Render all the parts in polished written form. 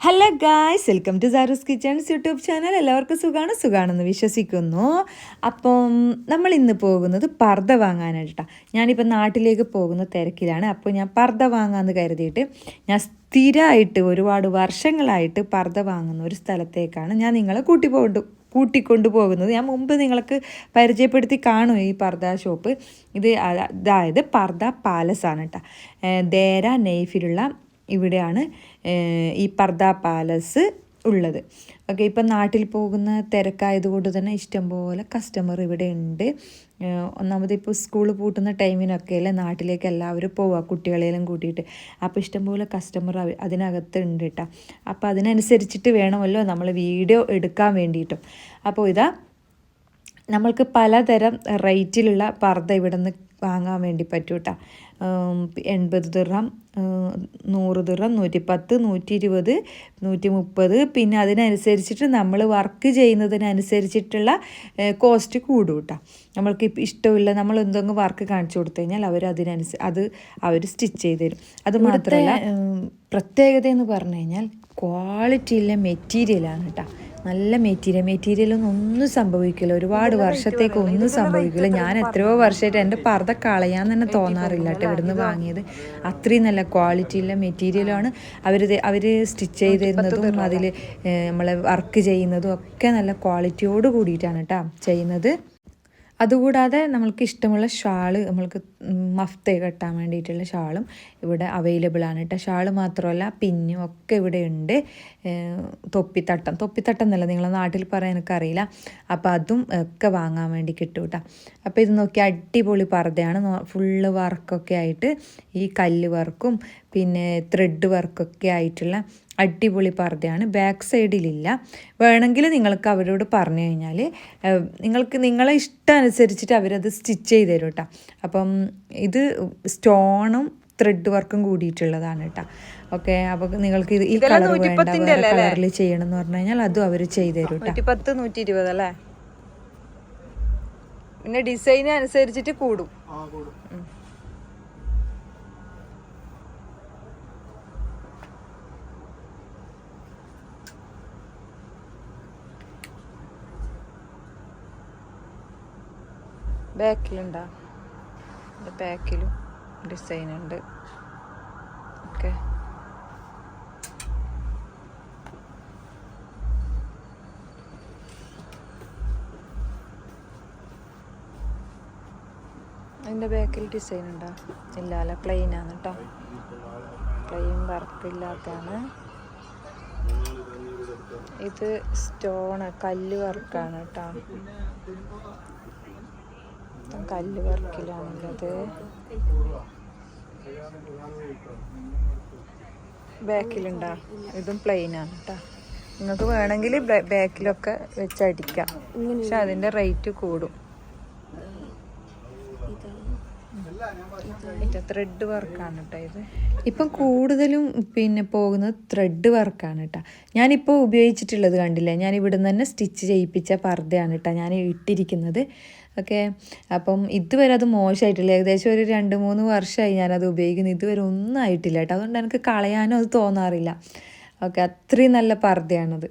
Hello guys, welcome to Saaru's kitchens YouTube channel. എല്ലാവർക്കും സുഖമാണെന്ന് വിശ്വസിക്കുന്നു. അപ്പം നമ്മൾ ഇന്ന് പോകുന്നത് പർദ്ദ വാങ്ങാനായിട്ടാണ്. ഞാനിപ്പോൾ നാട്ടിലേക്ക് പോകുന്ന തിരക്കിലാണ്. അപ്പോൾ ഞാൻ പർദ്ദ വാങ്ങാമെന്ന് കരുതിയിട്ട് ഞാൻ സ്ഥിരമായിട്ട് ഒരുപാട് വർഷങ്ങളായിട്ട് പർദ്ദ വാങ്ങുന്ന ഒരു സ്ഥലത്തേക്കാണ് ഞാൻ നിങ്ങളെ കൂട്ടിക്കൊണ്ടു പോകുന്നത്. ഞാൻ മുമ്പ് നിങ്ങൾക്ക് പരിചയപ്പെടുത്തി കാണും ഈ പർദ്ദ ഷോപ്പ്. അതായത് പർദ്ദ പാലസ് ആണ് കേട്ടോ. ദേര നെയ്ഫിലുള്ള ഇവിടെയാണ് ഈ പർദ്ദ പാലസ് ഉള്ളത്. ഓക്കെ, ഇപ്പം നാട്ടിൽ പോകുന്ന തിരക്കായതുകൊണ്ട് തന്നെ ഇഷ്ടംപോലെ കസ്റ്റമർ ഇവിടെ ഉണ്ട്. ഒന്നാമത് ഇപ്പോൾ സ്കൂൾ പൂട്ടുന്ന ടൈമിനൊക്കെ അല്ലേ നാട്ടിലേക്ക് എല്ലാവരും പോവുക, കുട്ടികളെല്ലാം കൂട്ടിയിട്ട്. അപ്പോൾ ഇഷ്ടംപോലെ കസ്റ്റമർ അതിനകത്ത് ഉണ്ട് കേട്ടോ. അപ്പോൾ അതിനനുസരിച്ചിട്ട് വേണമല്ലോ നമ്മൾ വീഡിയോ എടുക്കാൻ വേണ്ടിയിട്ടും. അപ്പോൾ നമ്മൾക്ക് പലതരം റേറ്റിലുള്ള പർദ്ദ ഇവിടെ നിന്ന് വാങ്ങാൻ വേണ്ടി പറ്റും കേട്ടോ. 80 ദിർഹം, 100 ദിർഹം, 110, 120, 130. പിന്നെ അതിനനുസരിച്ചിട്ട് നമ്മൾ വർക്ക് ചെയ്യുന്നതിനനുസരിച്ചിട്ടുള്ള കോസ്റ്റ് കൂടും കേട്ടോ. നമ്മൾക്ക് ഇഷ്ടമില്ല, നമ്മൾ എന്തെങ്കിലും വർക്ക് കാണിച്ചു കൊടുത്തു കഴിഞ്ഞാൽ അവർ സ്റ്റിച്ച് ചെയ്ത് തരും. അത് മാത്രമല്ല, പ്രത്യേകത എന്ന് പറഞ്ഞു കഴിഞ്ഞാൽ ക്വാളിറ്റിയുള്ള മെറ്റീരിയലാണ് കേട്ടോ. നല്ല മെറ്റീരിയലൊന്നും ഒന്നും സംഭവിക്കില്ല. ഒരുപാട് വർഷത്തേക്ക് ഒന്നും സംഭവിക്കില്ല. ഞാൻ എത്രയോ വർഷമായിട്ട് എൻ്റെ പർദ്ദ കളയാൻ തന്നെ തോന്നാറില്ല കേട്ടോ. ഇവിടുന്ന് വാങ്ങിയത് അത്രയും നല്ല ക്വാളിറ്റിയുള്ള മെറ്റീരിയലാണ്. അവർ സ്റ്റിച്ച് ചെയ്ത് തരുന്നതും അതിൽ നമ്മൾ വർക്ക് ചെയ്യുന്നതും ഒക്കെ നല്ല ക്വാളിറ്റിയോട് കൂടിയിട്ടാണ് കേട്ടോ ചെയ്യുന്നത്. അതുകൂടാതെ നമ്മൾക്ക് ഇഷ്ടമുള്ള ഷാള്, നമ്മൾക്ക് മഫ്ത കെട്ടാൻ വേണ്ടിയിട്ടുള്ള ഷാളും ഇവിടെ അവൈലബിൾ ആണ് കേട്ടോ. ഷാള് മാത്രമല്ല പിന്നും ഒക്കെ ഇവിടെ ഉണ്ട്. തൊപ്പിത്തട്ടം എന്നല്ല നിങ്ങളെ നാട്ടിൽ പറയാൻ എനിക്കറിയില്ല. അപ്പോൾ അതും ഒക്കെ വാങ്ങാൻ വേണ്ടി കിട്ടും കേട്ടോ. അപ്പോൾ ഇത് നോക്കി അടിപൊളി പർദ്ദയാണ്. ഫുള്ള് വർക്കൊക്കെ ആയിട്ട് ഈ കല്ല് വർക്കും പിന്നെ ത്രെഡ് വർക്കൊക്കെ ആയിട്ടുള്ള അടിപൊളി പർദ്ദയാണ്. ബാക്ക് സൈഡിലില്ല. വേണമെങ്കിൽ നിങ്ങൾക്ക് അവരോട് പറഞ്ഞു കഴിഞ്ഞാൽ നിങ്ങളെ ഇഷ്ടം അനുസരിച്ചിട്ട് അവരത് സ്റ്റിച്ച് ചെയ്ത് തരും കേട്ടോ. അപ്പം ഇത് സ്റ്റോണും ത്രെഡ് വർക്കും കൂടിയിട്ടുള്ളതാണ് കേട്ടോ. ഓക്കെ, അപ്പോൾ നിങ്ങൾക്ക് ഈ കളർ വേണ്ട കളറിൽ ചെയ്യണം എന്ന് പറഞ്ഞു കഴിഞ്ഞാൽ അതും അവർ ചെയ്ത് തരും കേട്ടോ. 110, 120 അല്ലേ. പിന്നെ ഡിസൈൻ അനുസരിച്ചിട്ട് കൂടും. ബാക്കിലുണ്ടോ? ബാക്കിലും ഡിസൈൻ ഉണ്ട്. ഓക്കെ, അതിൻ്റെ ബാക്കിൽ ഡിസൈൻ ഉണ്ടോ? ഇല്ല, പ്ലെയിനാണ് കേട്ടോ. പ്ലെയിൻ വർക്കില്ലാത്തതാണ്. ഇത് സ്റ്റോണ് കല്ല് വർക്കാണ് കേട്ടോ. കല്ല് വർക്കിലാണുള്ളത്. ബാക്കിലുണ്ടോ? ഇതും പ്ലെയിനാണ് കേട്ടോ. നിങ്ങൾക്ക് വേണമെങ്കിൽ ബാക്കിലൊക്കെ വെച്ചടിക്കാം. പക്ഷെ അതിൻ്റെ റേറ്റ് കൂടും. ത്രെഡ് വർക്കാണ് കേട്ടോ ഇത്. ഇപ്പം കൂടുതലും പിന്നെ പോകുന്നത് ത്രെഡ് വർക്കാണ് കേട്ടോ. ഞാനിപ്പോൾ ഉപയോഗിച്ചിട്ടുള്ളത് കണ്ടില്ലേ, ഞാൻ ഇവിടുന്ന് തന്നെ സ്റ്റിച്ച് ചെയ്യിപ്പിച്ച പർദ്ദയാണ് കേട്ടോ ഞാൻ ഇട്ടിരിക്കുന്നത്. ഓക്കെ, അപ്പം ഇതുവരെ അത് മോശമായിട്ടില്ല. ഏകദേശം ഒരു 2-3 വർഷമായി ഞാനത് ഉപയോഗിക്കുന്നത്. ഇതുവരെ ഒന്നും ആയിട്ടില്ല കേട്ടോ. അതുകൊണ്ട് എനിക്ക് കളയാനും അത് തോന്നാറില്ല. ഓക്കെ, അത്രയും നല്ല പർദ്ദയാണത്.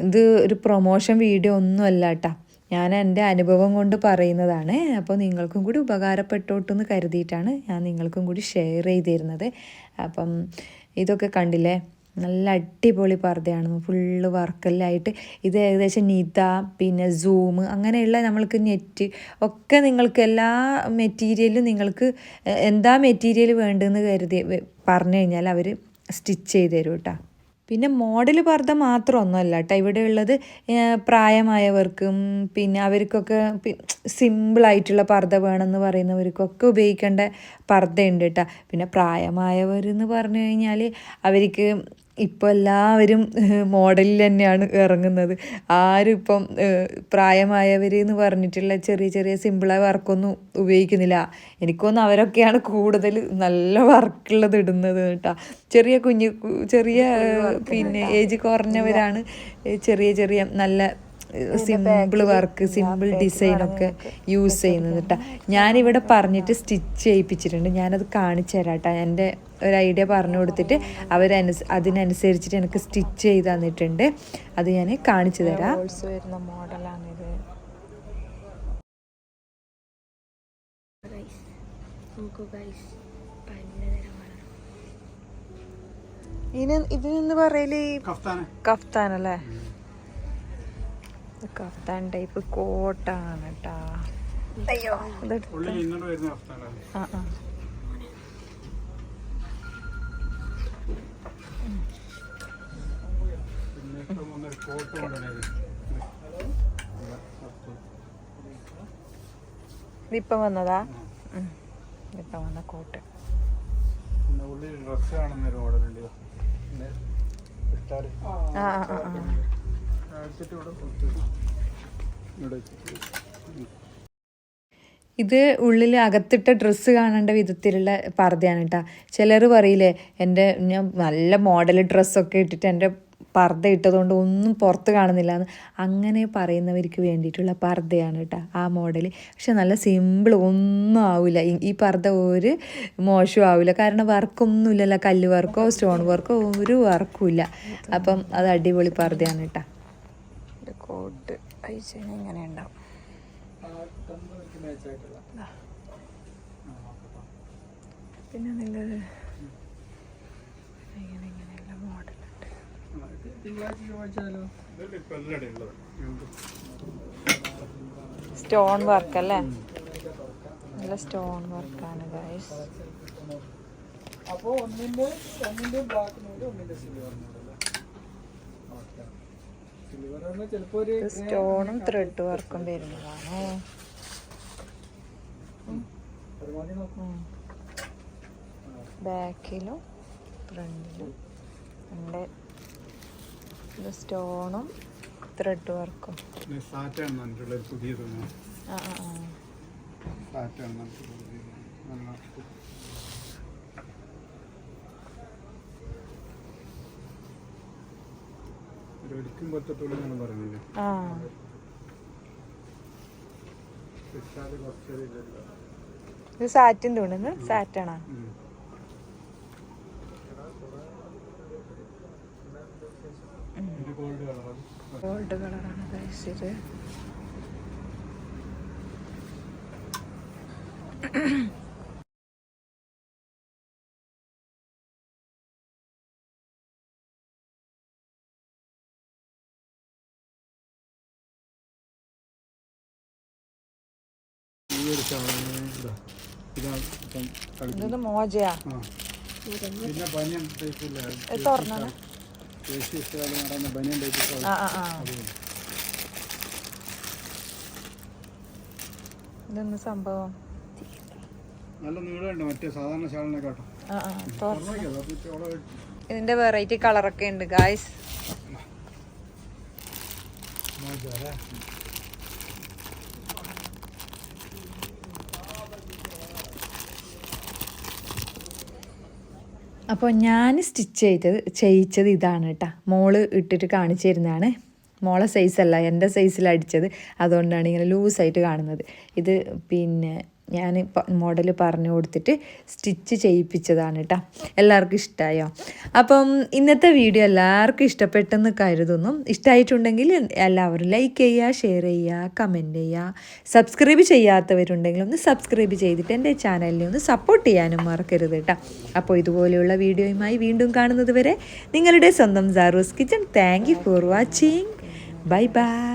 ഇത് ഒരു പ്രൊമോഷൻ വീഡിയോ ഒന്നുമല്ല കേട്ടോ. ഞാൻ എൻ്റെ അനുഭവം കൊണ്ട് പറയുന്നതാണ്. അപ്പോൾ നിങ്ങൾക്കും കൂടി ഉപകാരപ്പെട്ടോട്ടെന്ന് കരുതിയിട്ടാണ് ഞാൻ നിങ്ങൾക്കും കൂടി ഷെയർ ചെയ്ത് തരുന്നത്. അപ്പം ഇതൊക്കെ കണ്ടില്ലേ, നല്ല അടിപൊളി പർദ്ദയാണ്. ഫുള്ള് വർക്കെല്ലാമായിട്ട്. ഇത് ഏകദേശം നിത പിന്നെ സൂം അങ്ങനെയുള്ള നമ്മൾക്ക് നെറ്റ് ഒക്കെ നിങ്ങൾക്ക് എല്ലാ മെറ്റീരിയലും നിങ്ങൾക്ക് എന്താ മെറ്റീരിയൽ വേണ്ടതെന്ന് കരുതി പറഞ്ഞു കഴിഞ്ഞാൽ അവർ സ്റ്റിച്ച് ചെയ്ത് തരും കേട്ടോ. പിന്നെ മോഡൽ പർദ്ദ മാത്രമൊന്നുമല്ല കേട്ടോ ഇവിടെ ഉള്ളത്. പ്രായമായവർക്കും പിന്നെ അവർക്കൊക്കെ സിമ്പിളായിട്ടുള്ള പർദ്ദ വേണമെന്ന് പറയുന്നവർക്കൊക്കെ ഉപയോഗിക്കേണ്ട പർദ്ദ ഉണ്ട് കേട്ടോ. പിന്നെ പ്രായമായവരെന്ന് പറഞ്ഞു കഴിഞ്ഞാൽ അവർക്ക് ഇപ്പോൾ എല്ലാവരും മോഡലിൽ തന്നെയാണ് ഇറങ്ങുന്നത്. ആരും ഇപ്പം പ്രായമായവരെന്ന് പറഞ്ഞിട്ടുള്ള ചെറിയ സിമ്പിളായ വർക്കൊന്നും ഉപയോഗിക്കുന്നില്ല. എനിക്കൊന്നും അവരൊക്കെയാണ് കൂടുതൽ നല്ല വർക്കുള്ളത് ഇടുന്നത് കേട്ടോ. ചെറിയ പിന്നെ ഏജ് കുറഞ്ഞവരാണ് ചെറിയ നല്ല സിമ്പിൾ വർക്ക് സിമ്പിൾ ഡിസൈനൊക്കെ യൂസ് ചെയ്യുന്നത് കേട്ടോ. ഞാനിവിടെ പറഞ്ഞിട്ട് സ്റ്റിച്ച് ചെയ്യിപ്പിച്ചിട്ടുണ്ട്. ഞാനത് കാണിച്ചു തരാം കേട്ടോ. എൻ്റെ ഒരു ഐഡിയ പറഞ്ഞു കൊടുത്തിട്ട് അതിനനുസരിച്ചിട്ട് എനിക്ക് സ്റ്റിച്ച് ചെയ്ത് തന്നിട്ടുണ്ട്. അത് ഞാൻ കാണിച്ചു തരാം. വരുന്ന മോഡലാണിത്. ഇതിനെന്ന് പറയല് കഫ്താനല്ലേ? കഫ്താൻ ടൈപ്പ് കോട്ടാണ് കേട്ടാ. അയ്യോ ഇതിപ്പം വന്നതാ? ഇപ്പം വന്ന കോട്ട്. ഇത് ഉള്ളിൽ അകത്തിട്ട ഡ്രസ്സ് കാണേണ്ട വിധത്തിലുള്ള പർദ്ദയാണ് കേട്ടോ. ചിലർ പറയില്ലേ ഞാൻ നല്ല മോഡൽ ഡ്രസ്സൊക്കെ ഇട്ടിട്ട് എൻ്റെ പർദ്ദ ഇട്ടതുകൊണ്ട് ഒന്നും പുറത്ത് കാണുന്നില്ല എന്ന്. അങ്ങനെ പറയുന്നവർക്ക് വേണ്ടിയിട്ടുള്ള പർദ്ദയാണ് കേട്ടോ ആ മോഡൽ. പക്ഷെ നല്ല സിമ്പിൾ, ഒന്നും ആവില്ല ഈ പർദ്ദ. ഒരു മോശവും ആവില്ല. കാരണം വർക്കൊന്നും ഇല്ലല്ലോ, കല്ല് വർക്കോ സ്റ്റോൺ വർക്കോ ഒരു വർക്കും ഇല്ല. അപ്പം അത് അടിപൊളി പർദ്ദയാണ് കേട്ടോ. കോട്ട് അയച്ചു ഇങ്ങനെ ഉണ്ടാവും. പിന്നെ നല്ലത് ഇങ്ങനെയുള്ള മോഡലുണ്ട്. സ്റ്റോൺ വർക്ക് അല്ലേ? നല്ല സ്റ്റോൺ വർക്കാണ് ഗൈസ്. സ്റ്റോണും ത്രെഡ് വർക്കും വരുന്നതാണ്. ബാക്കിലും ഫ്രണ്ടിലും ഉണ്ട് സ്റ്റോണും ത്രെഡ് വർക്കും. ഇത് സാറ്റിൻ തോന്നുന്നു. സാറ്റാണോ? ഗോൾഡ് കളറാണ് കഴിച്ചത്. ഇതൊന്ന് മോജയാ. തുറന്നാണ്. ഇതൊന്ന് സംഭവം നല്ല നീളമുണ്ട് മറ്റേ സാധാരണ ശാലിനെക്കാട്ടും. ഇതിന്റെ വെറൈറ്റി കളറൊക്കെ ഉണ്ട് ഗായ്സ്. അപ്പോൾ ഞാൻ സ്റ്റിച്ച് ചെയ്യിച്ചത് ഇതാണ് കേട്ടോ. മോള് ഇട്ടിട്ട് കാണിച്ചു തരുന്നതാണ്. മോളെ സൈസല്ല, എൻ്റെ സൈസിൽ അടിച്ചത്. അതുകൊണ്ടാണ് ഇങ്ങനെ ലൂസായിട്ട് കാണുന്നത്. ഇത് പിന്നെ ഞാൻ മോഡൽ പറഞ്ഞു കൊടുത്തിട്ട് സ്റ്റിച്ച് ചെയ്യിപ്പിച്ചതാണ് കേട്ടോ. എല്ലാവർക്കും ഇഷ്ടമായോ? അപ്പം ഇന്നത്തെ വീഡിയോ എല്ലാവർക്കും ഇഷ്ടപ്പെട്ടെന്ന് കരുതുന്നു. ഇഷ്ടമായിട്ടുണ്ടെങ്കിൽ എല്ലാവരും ലൈക്ക് ചെയ്യുക, ഷെയർ ചെയ്യുക, കമൻറ്റ് ചെയ്യുക. സബ്സ്ക്രൈബ് ചെയ്യാത്തവരുണ്ടെങ്കിൽ ഒന്ന് സബ്സ്ക്രൈബ് ചെയ്തിട്ട് എൻ്റെ ചാനലിനെ ഒന്ന് സപ്പോർട്ട് ചെയ്യാനും മറക്കരുത് കേട്ടോ. അപ്പോൾ ഇതുപോലെയുള്ള വീഡിയോയുമായി വീണ്ടും കാണുന്നത് വരെ നിങ്ങളുടെ സ്വന്തം Saaru's kitchen. Thank you for watching. Bye by.